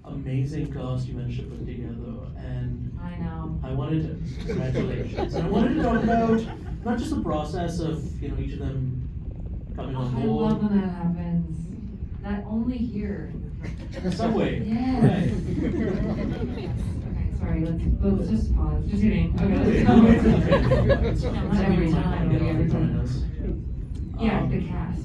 amazing cast you managed to put together, and I know. I wanted to congratulations. And I wanted to talk about not just the process of each of them coming on I board. love when that happens. That only here. Subway. Yes. Right. Okay, sorry, let's just pause. Just kidding. Okay, let's Okay. go. Not every time, maybe every time. Yeah, the cast.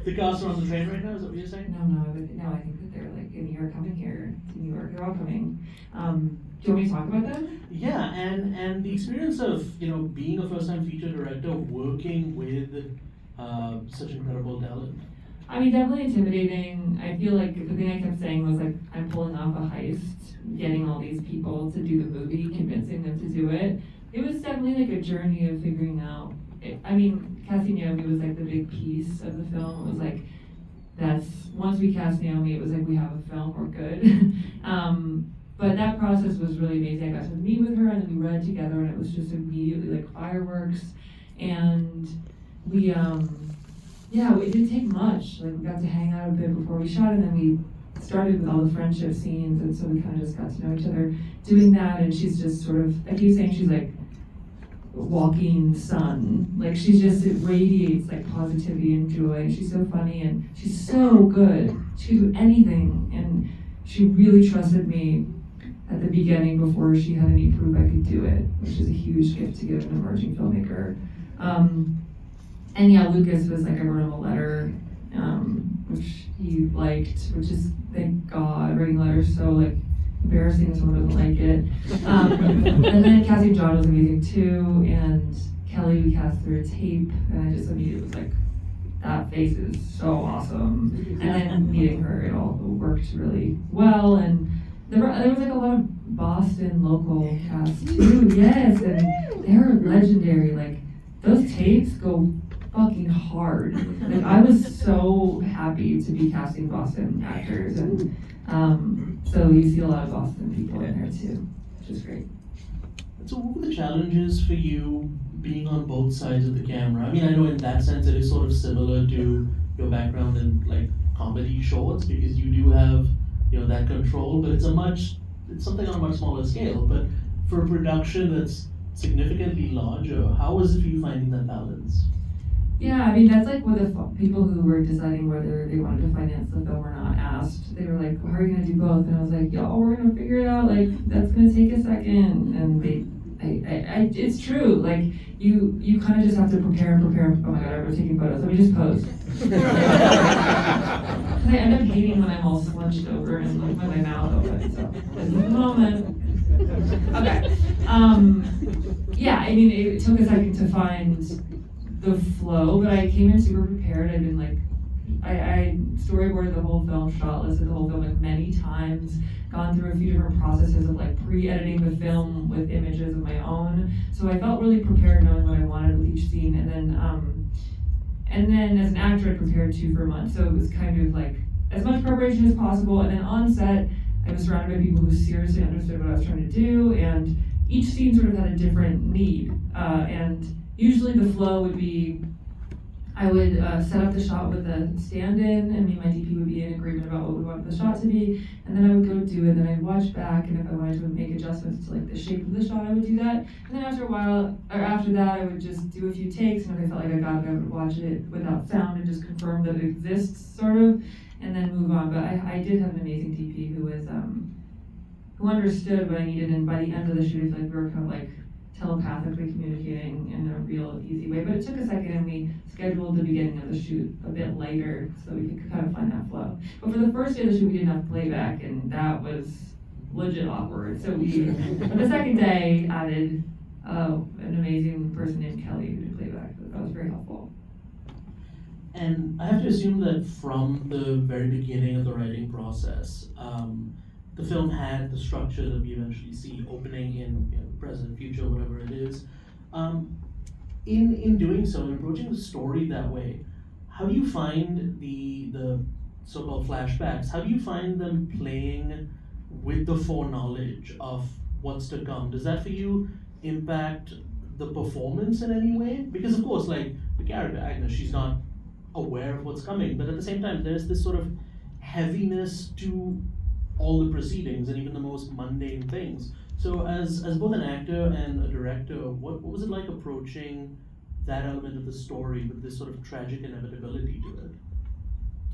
The cast are on the train right now, is that what you're saying? No, I think that they're like in New York, coming here to New York. They're all coming. Do you want me to talk about them? Yeah, and the experience of being a first-time feature director, working with such incredible talent. I mean, definitely intimidating. I feel like the thing I kept saying was like, I'm pulling off a heist, getting all these people to do the movie, convincing them to do it. It was definitely like a journey of figuring out. Casting Naomi was like the big piece of the film. It was like, once we cast Naomi, it was like, we have a film, we're good. But that process was really amazing. I got to meet with her and then we read together and it was just immediately like fireworks. And we, it didn't take much. Like we got to hang out a bit before we shot and then we started with all the friendship scenes and so we kind of just got to know each other doing that. And she's just sort of, I keep saying she's like walking sun. Like it radiates like positivity and joy. And she's so funny and she's so good. She could do anything and she really trusted me at the beginning before she had any proof I could do it, which is a huge gift to give an emerging filmmaker. And yeah, Lucas was like, I wrote him a letter, which he liked, which is, thank God, writing letters so like embarrassing if someone doesn't like it. And then casting John was amazing too, and Kelly we cast through a tape, and I just immediately was like, that face is so awesome. And then meeting her, it all worked really well, and there was like a lot of Boston local cast too, yes, and they're legendary. Like those tapes go fucking hard. Like I was so happy to be casting Boston actors, and so you see a lot of Boston people in there too, which is great. So what were the challenges for you being on both sides of the camera? I mean, I know in that sense it is sort of similar to your background in like comedy shorts because you do have that control, but it's something on a much smaller scale. But for a production that's significantly larger, how was it for you finding that balance? Yeah, I mean, that's like what the people who were deciding whether they wanted to finance the film or not asked. They were like, how are you going to do both? And I was like, y'all, we're going to figure it out. Like, that's going to take a second. And it's true. Like, you kind of just have to prepare. Oh my God, everyone's taking photos. Let me just pose. I end up hating when I'm all slunched over and like with my mouth open. So, this is the moment. Okay. Yeah, I mean, it took a second to find the flow, but I came in super prepared. I've been like, I storyboarded the whole film, shot listed the whole film like many times, gone through a few different processes of like pre-editing the film with images of my own. So I felt really prepared knowing what I wanted with each scene. And then as an actor, I prepared too for months. So it was kind of like as much preparation as possible. And then on set, I was surrounded by people who seriously understood what I was trying to do. And each scene sort of had a different need. And usually the flow would be, I would set up the shot with a stand-in, and me and my DP would be in agreement about what we wanted the shot to be, and then I would go do it, and then I'd watch back, and if I wanted to make adjustments to like the shape of the shot, I would do that. And then after a while, or after that, I would just do a few takes, and if I felt like I got it, I would watch it without sound and just confirm that it exists, sort of, and then move on. But I did have an amazing DP who was, who understood what I needed, and by the end of the shoot, I feel like we were kind of like telepathically communicating in a real easy way, but it took a second and we scheduled the beginning of the shoot a bit later so we could kind of find that flow. But for the first day of the shoot, we didn't have playback, and that was legit awkward. So we, on the second day, added an amazing person named Kelly who did playback. That was very helpful. And I have to assume that from the very beginning of the writing process, the film had the structure that we eventually see opening in present, future, whatever it is. In doing so, in approaching the story that way, how do you find the so-called flashbacks? How do you find them playing with the foreknowledge of what's to come? Does that for you impact the performance in any way? Because of course, like the character Agnes, she's not aware of what's coming, but at the same time, there's this sort of heaviness to all the proceedings and even the most mundane things. So, as both an actor and a director, what was it like approaching that element of the story with this sort of tragic inevitability to it?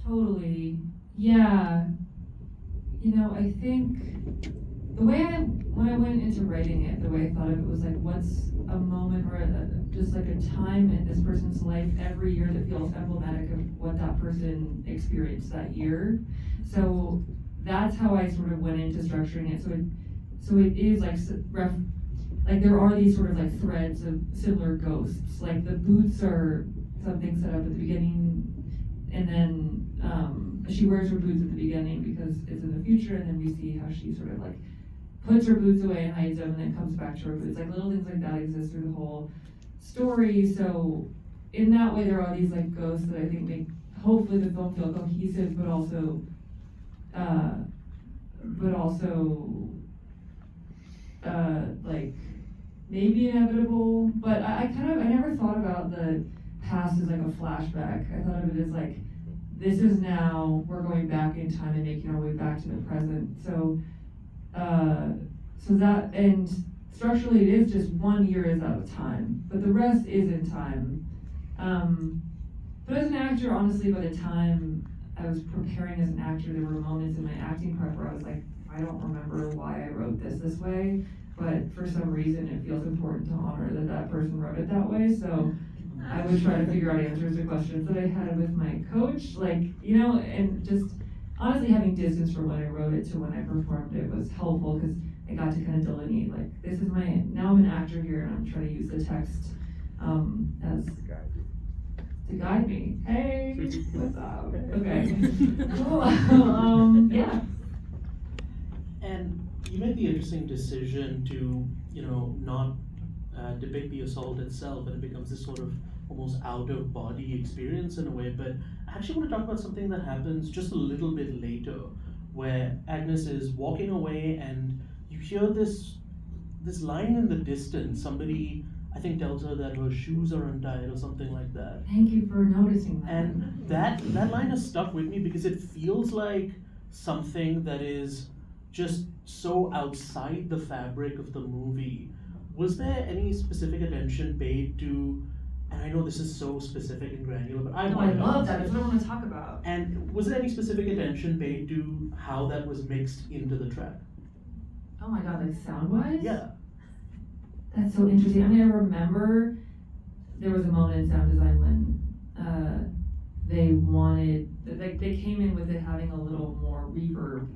Totally. Yeah. You know, I think the way when I went into writing it, the way I thought of it was like, what's a moment or just like a time in this person's life every year that feels emblematic of what that person experienced that year. So that's how I sort of went into structuring it. So it is like like there are these sort of like threads of similar ghosts. Like the boots are something set up at the beginning, and then she wears her boots at the beginning because it's in the future, and then we see how she sort of like puts her boots away and hides them, and then comes back to her boots. Like little things like that exist through the whole story. So in that way, there are these like ghosts that I think make hopefully the film feel cohesive, but also like maybe inevitable. But I never thought about the past as like a flashback. I thought of it as like, this is now, we're going back in time and making our way back to the present. So that, and structurally it is just 1 year is out of time, but the rest is in time. But as an actor, honestly, by the time I was preparing as an actor, there were moments in my acting prep where I was like, I don't remember why I wrote this way, but for some reason it feels important to honor that person wrote it that way. So I would try to figure out answers to questions that I had with my coach, like, you know, and just honestly having distance from when I wrote it to when I performed it was helpful, because I got to kind of delineate, like, this is now I'm an actor here and I'm trying to use the text as to guide me. Hey, what's up? Okay. Cool. Yeah. And you made the interesting decision to, not depict the assault itself, and it becomes this sort of almost out of body experience in a way. But I actually want to talk about something that happens just a little bit later, where Agnes is walking away and you hear this line in the distance. Somebody, I think, tells her that her shoes are untied or something like that. Thank you for noticing that. And that line has stuck with me because it feels like something that is just so outside the fabric of the movie. Was there any specific attention paid to, and I know this is so specific and granular, but I love that. That's what I want to talk about. And was there any specific attention paid to how that was mixed into the track? Oh my god, like sound-wise? Yeah. That's so interesting. I mean, I remember there was a moment in sound design when they wanted, like, they came in with it having a little more reverb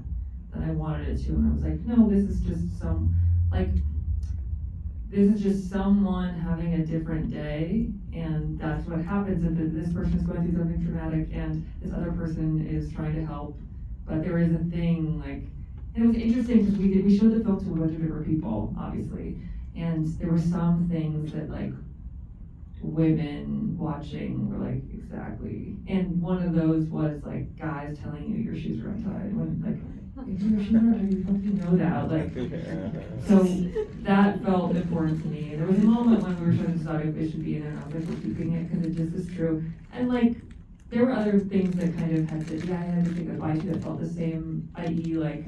than I wanted it to, and I was like, no, this is just someone having a different day, and that's what happens. And this person is going through something traumatic, and this other person is trying to help, but there is a thing, like, and it was interesting because we showed the film to a bunch of different people, obviously, and there were some things that, like, women watching were like, exactly. And one of those was like guys telling you your shoes are untied. When, like, if your shoes are untied, you fucking know that. Like, so that felt important to me. There was a moment when we were trying to decide if it should be in there, and I was like, we're keeping it because it just is true. And like, there were other things that kind of had to, I had to say goodbye to that felt the same, i.e. like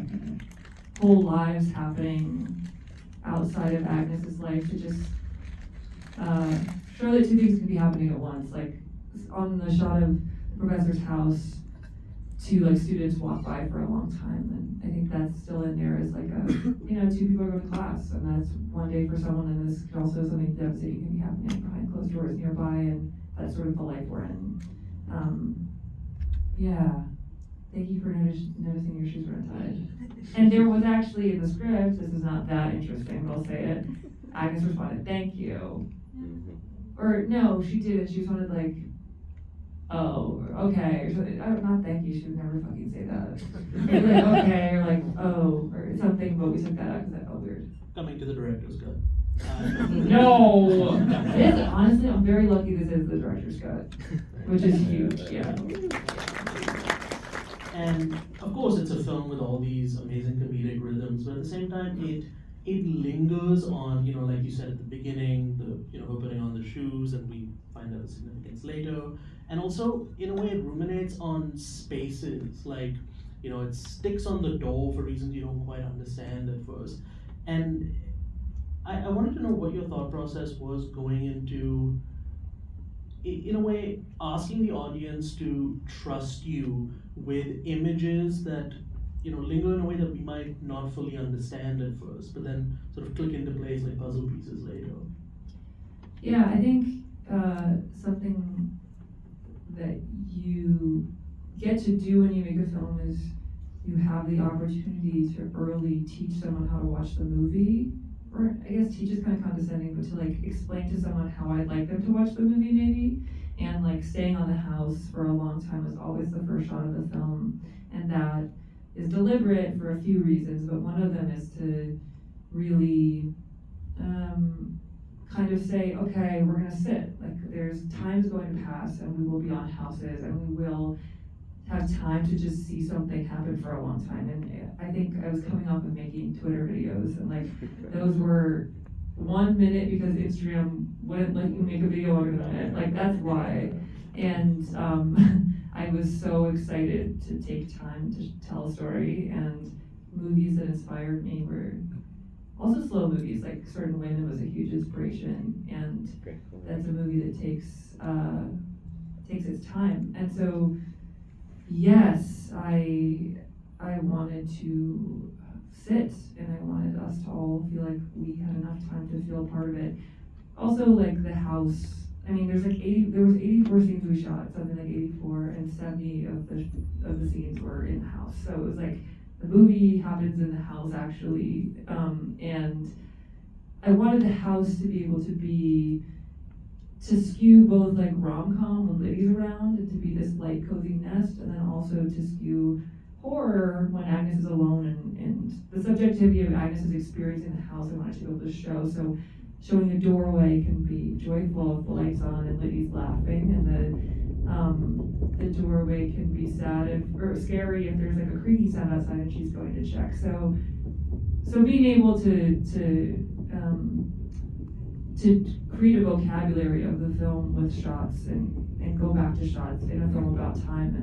whole lives happening outside of Agnes's life to just show that two things can be happening at once. Like on the shot of the professor's house, two like students walk by for a long time, and I think that's still in there as like a, two people are going to class, and that's one day for someone, and this could also something devastating can be happening behind closed doors nearby, and that's sort of the life we're in. Yeah. Thank you for noticing your shoes were untied. And there was actually in the script, this is not that interesting, but I'll say it, Agnes responded, thank you. Or no, she didn't. She responded like, oh, okay. Or something. Not thank you, she would never fucking say that. Like, okay, or like, oh, or something, but we took that out because that felt weird. Coming to the director's cut. No! Honestly, I'm very lucky this is the director's cut, which is huge, yeah. And of course, it's a film with all these amazing comedic rhythms, but at the same time, it lingers on, like you said at the beginning, her putting on the shoes, and we find out the significance later. And also, in a way, it ruminates on spaces. Like, it sticks on the door for reasons you don't quite understand at first. And I wanted to know what your thought process was going into, in a way, asking the audience to trust you with images that linger in a way that we might not fully understand at first, but then sort of click into place like puzzle pieces later. Yeah, I think something that you get to do when you make a film is you have the opportunity to early teach someone how to watch the movie, or I guess teach is kind of condescending, but to like explain to someone how I'd like them to watch the movie maybe. And like staying on the house for a long time was always the first shot of the film, and that is deliberate for a few reasons, but one of them is to really kind of say, okay, we're gonna sit, like there's time's going to pass and we will be on houses and we will have time to just see something happen for a long time. And I think I was coming off of making Twitter videos, and like those were 1 minute because Instagram wouldn't let you make a video longer than a minute. Like that's why. And I was so excited to take time to tell a story, and movies that inspired me were also slow movies. Like Certain Women was a huge inspiration, and that's a movie that takes its time. And so yes, I wanted to sit, and I wanted us to all feel like we had enough time to feel a part of it. Also, like the house. I mean, there was 84 scenes we shot, something like 84, and 70 of the scenes were in the house. So it was like the movie happens in the house actually, and I wanted the house to be able to skew both like rom-com when Liddy's around, and to be this light cozy nest, and then also to skew horror when Agnes is alone, and the subjectivity of Agnes's experience in the house I wanted to be able to show. So showing a doorway can be joyful if the lights on and Liddy's laughing, and the doorway can be sad or scary if there's like a creaky sound outside and she's going to check. So being able to create a vocabulary of the film with shots, and go back to shots in a film about time,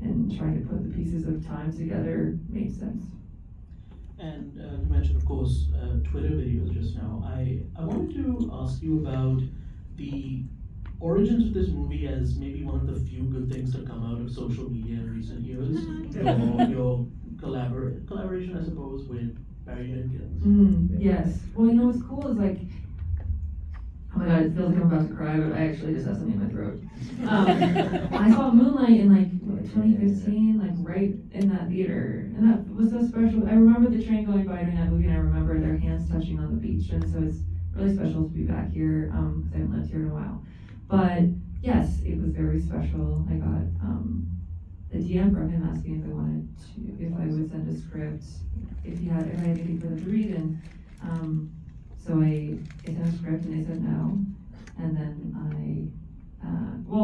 and trying to put the pieces of time together made sense. And you mentioned, of course, Twitter videos just now. I wanted to ask you about the origins of this movie as maybe one of the few good things to come out of social media in recent years. Your collaboration, I suppose, with Barry Jenkins. Yes. Well, what's cool is like, oh my god, it feels like I'm about to cry, but I actually just have something in my throat. I saw Moonlight in like 2015, like right in that theater, and that was so special. I remember the train going by during that movie, and I remember their hands touching on the beach, and so it's really special to be back here, because I haven't lived here in a while. But yes, it was very special. I got a DM from him asking if I would send a script, if I had anything for them to read, and so I sent a script and they said no. And then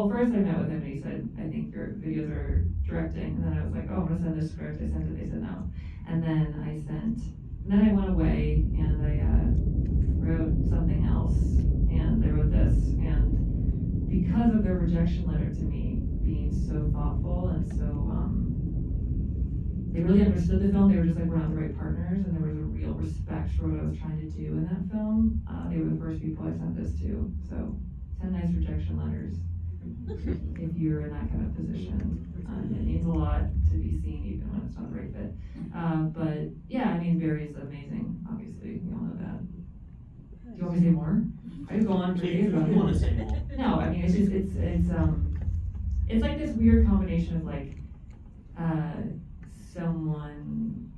first I met with him and he said, I think your videos are directing. And then I was like, oh, I'm gonna send this script. I sent it, they said no. And then I went away and I wrote something else, and I wrote this. And because of their rejection letter to me being so thoughtful and so, they really understood the film. They were just like, we're not the right partners, and there was a real respect for what I was trying to do in that film. They were the first people I sent this to. So 10 nice rejection letters if you're in that kind of position. It means a lot to be seen even when it's not the right fit. But yeah, I mean, Barry is amazing, obviously. We all know that. Do you want me to say more? I could go on for days about it. You want to say more? No, I mean, it's just, it's like this weird combination of like, someone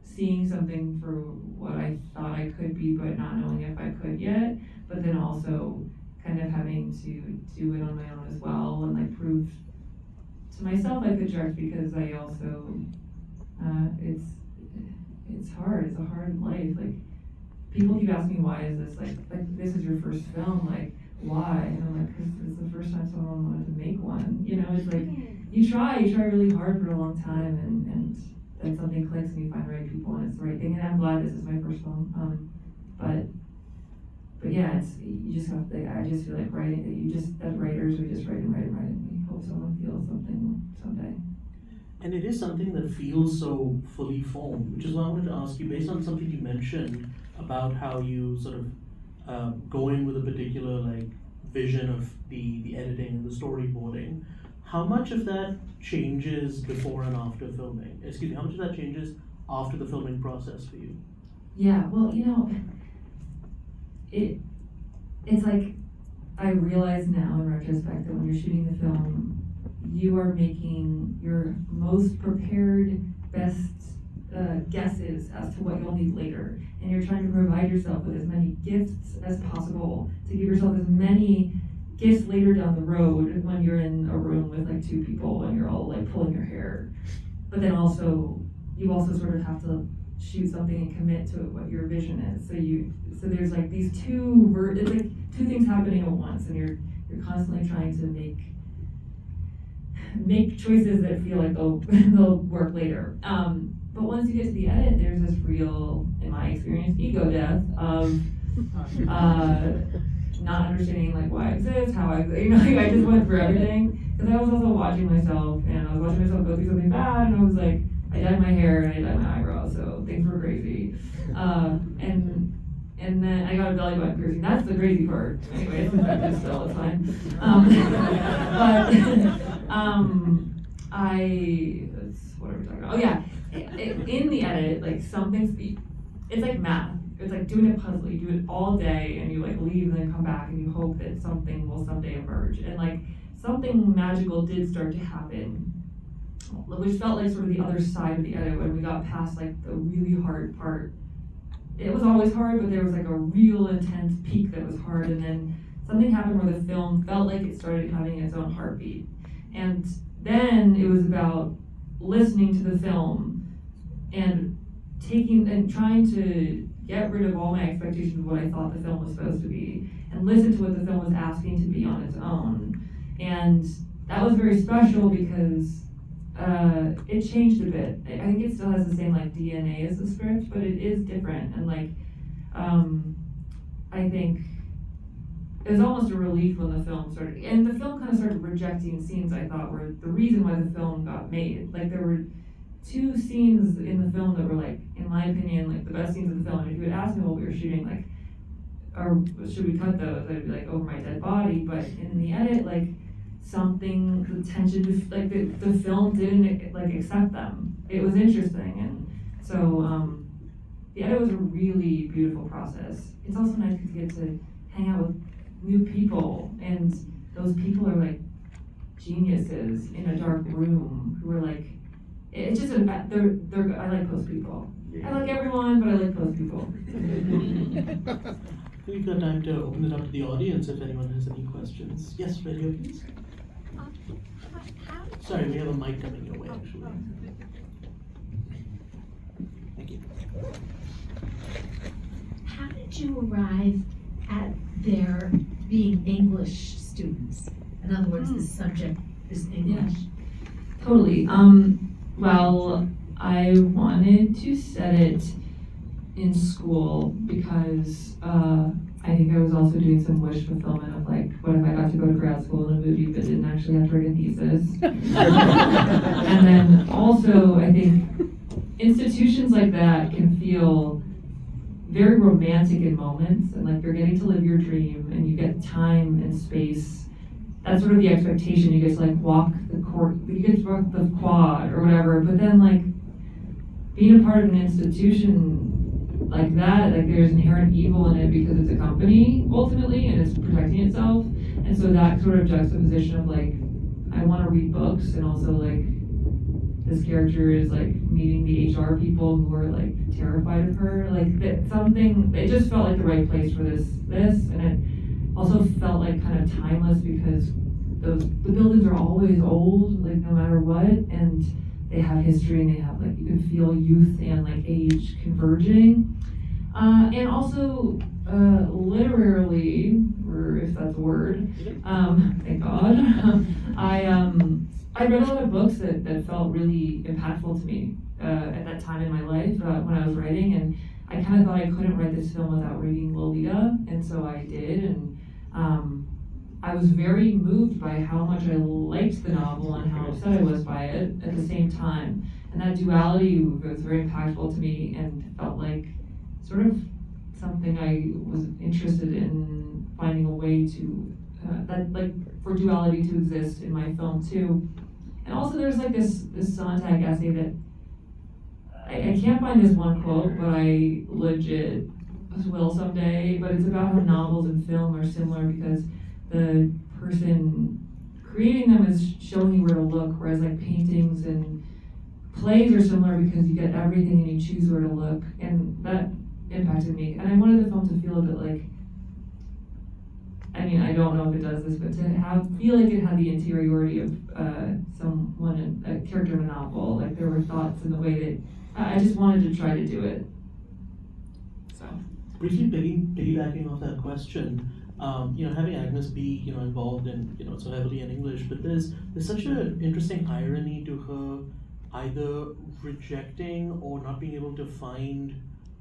seeing something for what I thought I could be, but not knowing if I could yet, but then also kind of having to do it on my own as well, and like prove to myself I could direct, because I also, it's hard, it's a hard life. Like, people keep asking me, why is this, like this is your first film, like, why? And I'm like, because it's the first time someone wanted to make one, it's like, you try really hard for a long time, and then something clicks and you find the right people and it's the right thing. And I'm glad this is my first film. But yeah, you just have to, I just feel like writing, as writers, we just write and write and write, and we hope someone feels something someday. And it is something that feels so fully formed, which is why I wanted to ask you, based on something you mentioned about how you sort of go in with a particular like vision of the editing and the storyboarding. How much of that changes before and after filming? Excuse me, how much of that changes after the filming process for you? Yeah, well, it's like I realize now in retrospect that when you're shooting the film, you are making your most prepared, best guesses as to what you'll need later. And you're trying to provide yourself with as many gifts as possible to give yourself as many gifts later down the road when you're in a room with like two people and you're all like pulling your hair. But then also, you also sort of have to shoot something and commit to what your vision is. So there's like these it's like two things happening at once, and you're constantly trying to make choices that feel like they'll work later. But once you get to the edit, there's this real, in my experience, ego death of not understanding like why I exist, how I exist. Like, I just went through everything because I was also watching myself, and I was watching myself go through something bad, and I was like, I dyed my hair and I dyed my eyebrows, so things were crazy. And then I got a belly button piercing. That's the crazy part. Anyway, it's infected still, it's fine. What are we talking about? Oh yeah, in the edit, like it's like math. It's like doing a puzzle. You do it all day and you like leave and then come back and you hope that something will someday emerge. And like something magical did start to happen, which felt like sort of the other side of the edit when we got past like the really hard part. It was always hard, but there was like a real intense peak that was hard, and then something happened where the film felt like it started having its own heartbeat. And then it was about listening to the film and trying to get rid of all my expectations of what I thought the film was supposed to be and listen to what the film was asking to be on its own. And that was very special because it changed a bit. I think it still has the same like DNA as the script, but it is different. And like, I think it was almost a relief when the film started, and the film kind of started rejecting scenes I thought were the reason why the film got made. Like there were two scenes in the film that were like, in my opinion, like the best scenes of the film. And if you had asked me while we were shooting, like, or should we cut those? I'd be like, over my dead body. But in the edit, like, the tension, like the film didn't like accept them. It was interesting, and so the edit was a really beautiful process. It's also nice to get to hang out with new people, and those people are like geniuses in a dark room who are like, it's just they're I like post people. I like everyone, but I like post people. We've got time to open it up to the audience if anyone has any questions. Yes, right here, please. Sorry, we have a mic coming your way, actually. Thank you. How did you arrive at their being English students? In other words, the subject is English. Yeah, totally. Well, I wanted to set it in school because I think I was also doing some wish fulfillment of like, what if I got to go to grad school in a movie but didn't actually have to write a thesis? And then also, I think institutions like that can feel very romantic in moments, and like you're getting to live your dream and you get time and space. That's sort of the expectation. You get to like walk the court, you get to walk the quad or whatever, but then like being a part of an institution like that, like there's inherent evil in it because it's a company ultimately and it's protecting itself. And so that sort of juxtaposition of like, I want to read books, and also like this character is like meeting the HR people who are like terrified of her, like that something, it just felt like the right place for this, and it also felt like kind of timeless because the buildings are always old, like no matter what, and they have history, and they have like, you can feel youth and like age converging. And also literally, or if that's a word, thank God, I read a lot of books that felt really impactful to me at that time in my life when I was writing, and I kind of thought I couldn't write this film without reading Lolita, and so I did, and I was very moved by how much I liked the novel and how upset I was by it at the same time. And that duality was very impactful to me and felt like sort of something I was interested in finding a way to, for duality to exist in my film too. And also there's like this Sontag essay that, I can't find this one quote, but I legit will someday, but it's about how novels and film are similar because the person creating them is showing you where to look, whereas like paintings and plays are similar because you get everything and you choose where to look, and that impacted me. And I wanted the film to feel a bit like, I mean, I don't know if it does this, but to feel like it had the interiority of someone, a character in a novel, like there were thoughts in the way that I just wanted to try to do it. So. Briefly piggybacking off that question, having Agnes be, involved in, so heavily in English, but there's such an interesting irony to her either rejecting or not being able to find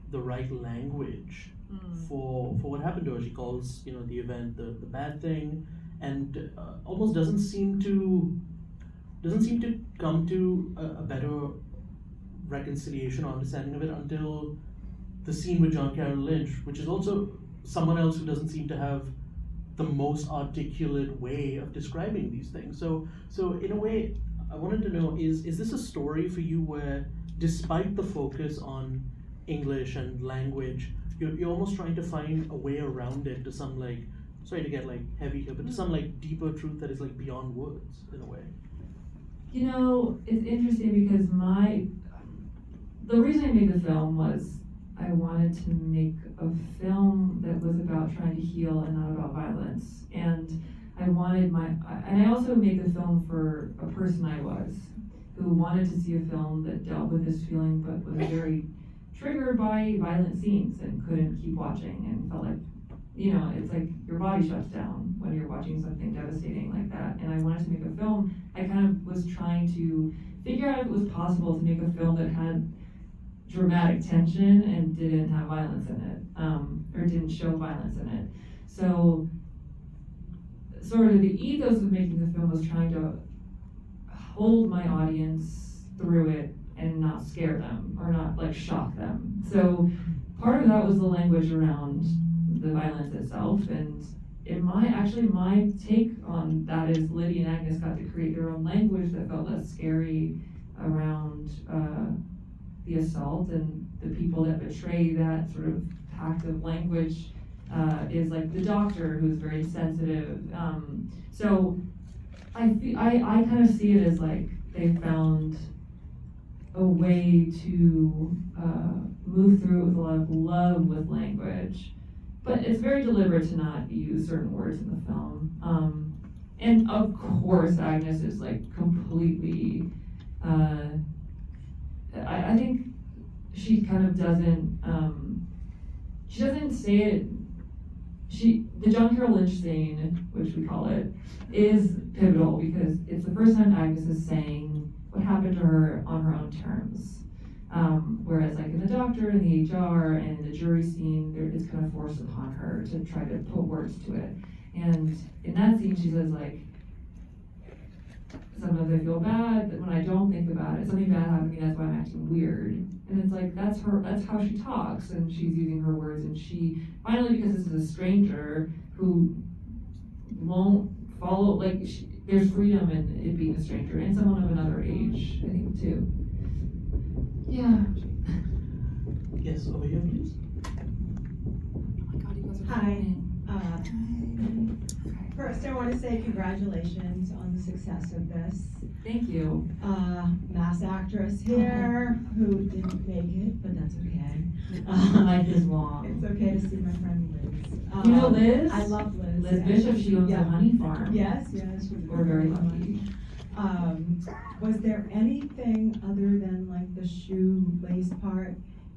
the right language for what happened to her. She calls, the event the bad thing, and almost doesn't seem to come to a better reconciliation or understanding of it until the scene with John Carroll Lynch, which is also someone else who doesn't seem to have the most articulate way of describing these things. So in a way, I wanted to know, is this a story for you where, despite the focus on English and language, you're almost trying to find a way around it to some, like, sorry to get like heavy here, but to some like deeper truth that is like beyond words in a way? It's interesting because the reason I made the film was I wanted to make a film that was about trying to heal and not about violence. And I also made the film for a person I was, who wanted to see a film that dealt with this feeling but was very triggered by violent scenes and couldn't keep watching and felt like, it's like your body shuts down when you're watching something devastating like that. And I wanted to make a film. I kind of was trying to figure out if it was possible to make a film that had dramatic tension and didn't have violence in it, or didn't show violence in it. So sort of the ethos of making the film was trying to hold my audience through it and not scare them or not like shock them. So part of that was the language around the violence itself, and my take on that is Lydia and Agnes got to create their own language that felt less scary around the assault, and the people that betray that sort of pact of language is like the doctor, who's very sensitive. So I kind of see it as like they found a way to move through it with a lot of love with language, but it's very deliberate to not use certain words in the film. And of course, Agnes is like completely. I think she kind of doesn't. She doesn't say it. The John Carroll Lynch scene, which we call it, is pivotal because it's the first time Agnes is saying what happened to her on her own terms. Whereas like in the doctor and the HR and the jury scene, it's kind of forced upon her to try to put words to it. And in that scene, she says like, sometimes I feel bad that when I don't think about it, something bad happened to me, that's why I'm acting weird. And it's like, that's how she talks, and she's using her words, and she, finally, because this is a stranger who won't follow, like, there's freedom in it being a stranger, and someone of another age, I think, too. Yeah. Yes, over here, please. Oh my God, you guys are Hi. fine. First, I want to say congratulations on the success of this. Thank you. Mass actress here who didn't make it, but that's okay. Life is long. It's okay to see my friend Liz. You know Liz? I love Liz. Liz Bishop, she owns a honey farm. Yes. We're very lucky. Was there anything other than like the shoelace part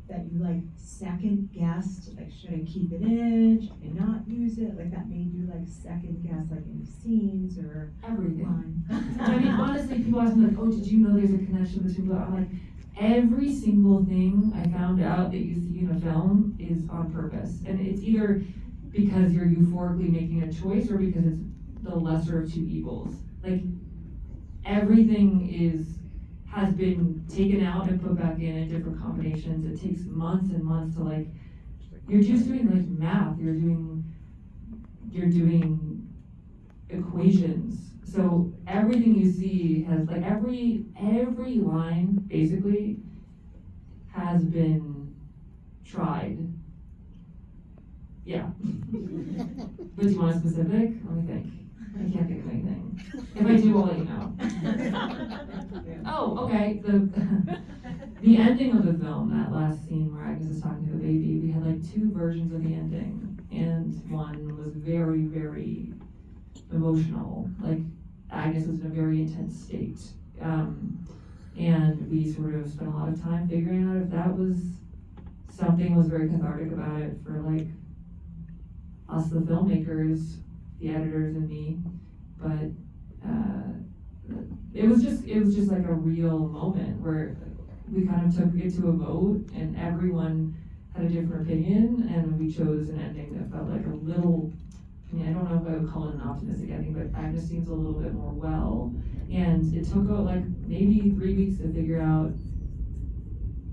that you like second guessed? Like, should I keep it in? Should I not use it? Like that made you like second guess like any scenes or Everything. line? I mean, honestly, people ask me like, oh, did you know there's a connection between blah? I'm like, every single thing I found out that you see in a film is on purpose. And it's either because you're euphorically making a choice or because it's the lesser of two evils. Like everything has been taken out and put back in different combinations. It takes months and months to like, you're just doing like math, you're doing equations. So everything you see has like every line basically has been tried. Yeah. But do you want a specific? Let me think. I can't think of anything. If I do, I'll let you know. Oh, okay. The ending of the film, that last scene where Agnes is talking to the baby, we had like two versions of the ending, and one was very, very emotional. Like Agnes was in a very intense state, and we sort of spent a lot of time figuring out if that was something was very cathartic about it for like us, the filmmakers, the editors, and me. But it was just like a real moment where we kind of took it to a vote, and everyone had a different opinion, and we chose an ending that felt like a little. I mean, I don't know if I would call it an optimistic ending, but Agnes seems a little bit more well. And it took like maybe 3 weeks to figure out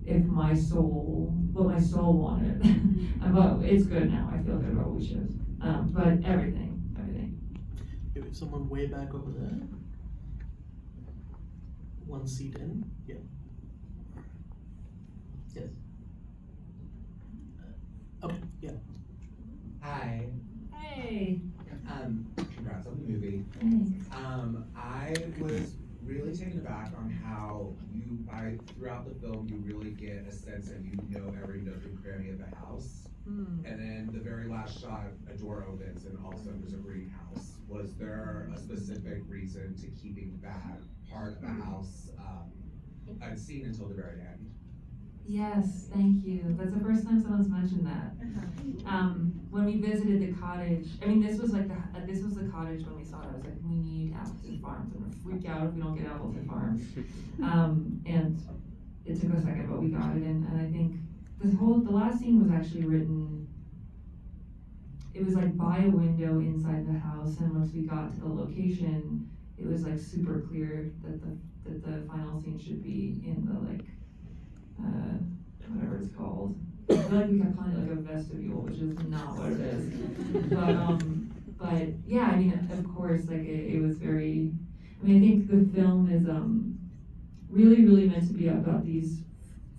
if what my soul wanted. But it's good now. I feel good about what we chose. But everything. If someone way back over there. One seat in. Yeah. Yes. Okay. Yeah. Hi. Hey. Congrats on the movie. Thanks. I was really taken aback on how throughout the film, you really get a sense that you know every nook and cranny of the house. And then the very last shot, a door opens and all of a sudden there's a greenhouse. Was there a specific reason to keeping that part of the house unseen until the very end? Yes, thank you. That's the first time someone's mentioned that. When we visited the cottage, I mean, this was the cottage when we saw it. I was like, we need Appleton Farms. I'm gonna freak out if we don't get Appleton Farms. And it took a second, but we got it. And I think the last scene was actually written. It was like by a window inside the house, and once we got to the location, it was like super clear that the final scene should be in the like. Whatever it's called. I feel like we kept calling it like a vestibule, which is not what it is. But yeah, I mean, of course, like it was very. I mean, I think the film is really, really meant to be about these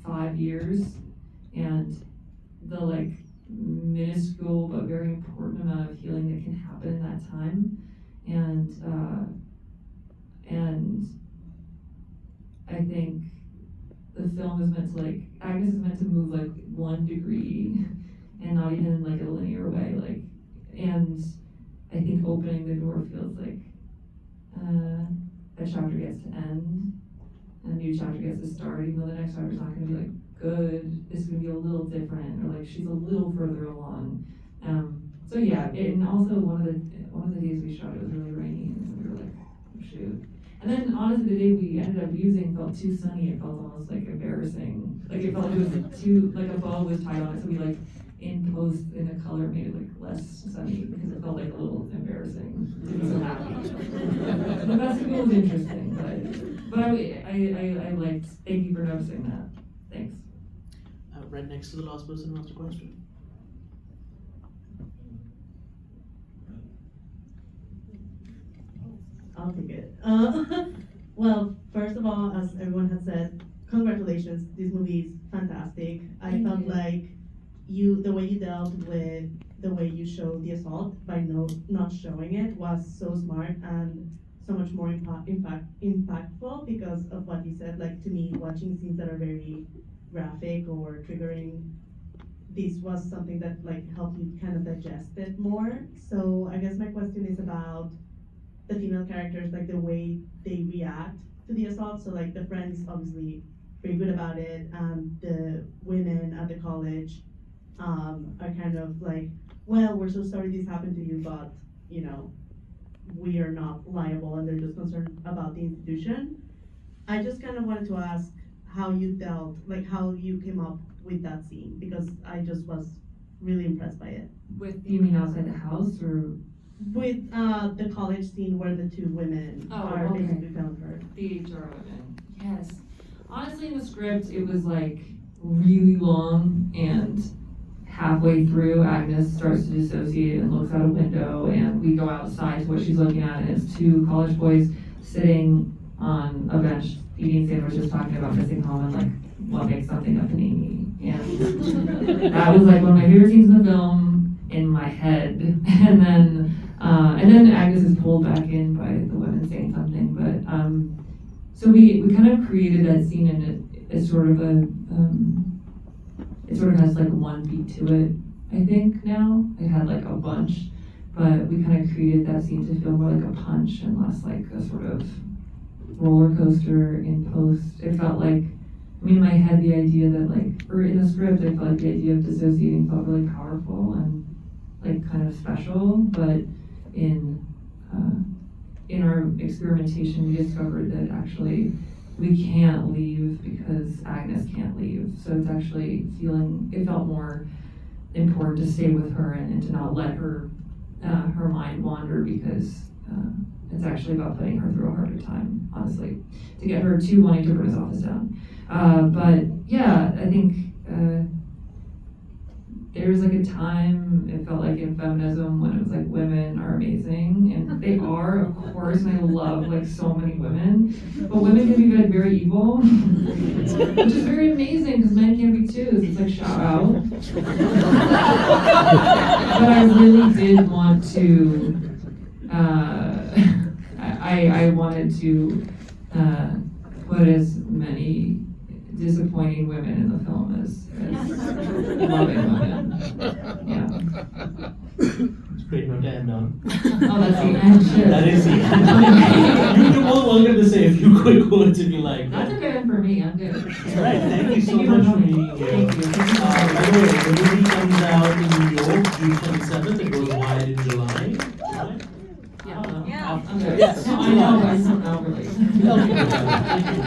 5 years and the like minuscule but very important amount of healing that can happen in that time, and I think. The film is meant to like, Agnes is meant to move like 1 degree and not even in like a linear way, like, and I think opening the door feels like a chapter gets to end and a new chapter gets to start, even though the next chapter is not going to be like good, it's going to be a little different, or like she's a little further along. So yeah, and also one of the days we shot, it was really rainy, and we were like, oh, shoot. And then honestly, the day we ended up using felt too sunny. It felt almost like embarrassing. Like it felt like it was too, like a bow was tied on it. So we like in post in the color made it like less sunny because it felt like a little embarrassing to be so happy. The vestibule was interesting, but I liked. Thank you for noticing that. Thanks. Right next to the last person who asked a question. I'll take it. Well, first of all, as everyone has said, congratulations. This movie is fantastic. I felt like the way you dealt with the way you showed the assault by not showing it was so smart and so much more impactful because of what you said. Like to me, watching scenes that are very graphic or triggering, this was something that like helped you kind of digest it more. So I guess my question is about the female characters, like the way they react to the assault. So like the friend is obviously very good about it, and the women at the college are kind of like, well, we're so sorry this happened to you, but you know, we are not liable, and they're just concerned about the institution. I just kind of wanted to ask how you dealt, like how you came up with that scene, because I just was really impressed by it. You mean outside the house or? with the college scene where the two women Oh, are okay. basically found hurt. The HR women. Yes. Honestly, in the script, it was like really long, and halfway through, Agnes starts to dissociate and looks out a window, and we go outside to what she's looking at, and it's two college boys sitting on a bench eating sandwiches, talking about missing home and like what makes something up in Amy. And that was like one of my favorite scenes in the film in my head. And then Agnes is pulled back in by the women saying something. But so we kind of created that scene, and it's sort of it sort of has like one beat to it, I think now. It had like a bunch, but we kind of created that scene to feel more like a punch and less like a sort of roller coaster in post. It felt like, I mean, in my head, the idea that like, or in the script, I felt like the idea of dissociating felt really powerful and like kind of special, but in our experimentation, we discovered that actually we can't leave because Agnes can't leave. So it's actually it felt more important to stay with her and to not let her mind wander, because it's actually about putting her through a harder time, honestly, to get her to wanting to burn his office down. But yeah, I think there was like a time, it felt like in feminism, when it was like women are amazing, and they are, of course, and I love like so many women, but women can be like very evil, which is very amazing because men can be too. It's like shout out. But I really did want to, I wanted to put as many disappointing women in the film as loving women. Yeah. It's a great note to end on. Oh, that's the end. Shit. That is the end. You're more welcome to say a few quick words if you like. That's a good end for me. I'm good. All right, thank you so Thank you much for for being coming. here. Thank you. By the way, the movie comes out in New York, June 27th. It goes wide in July. July? Yeah. Yeah. I'm good. Yes. I know, but I don't know really. Thank you.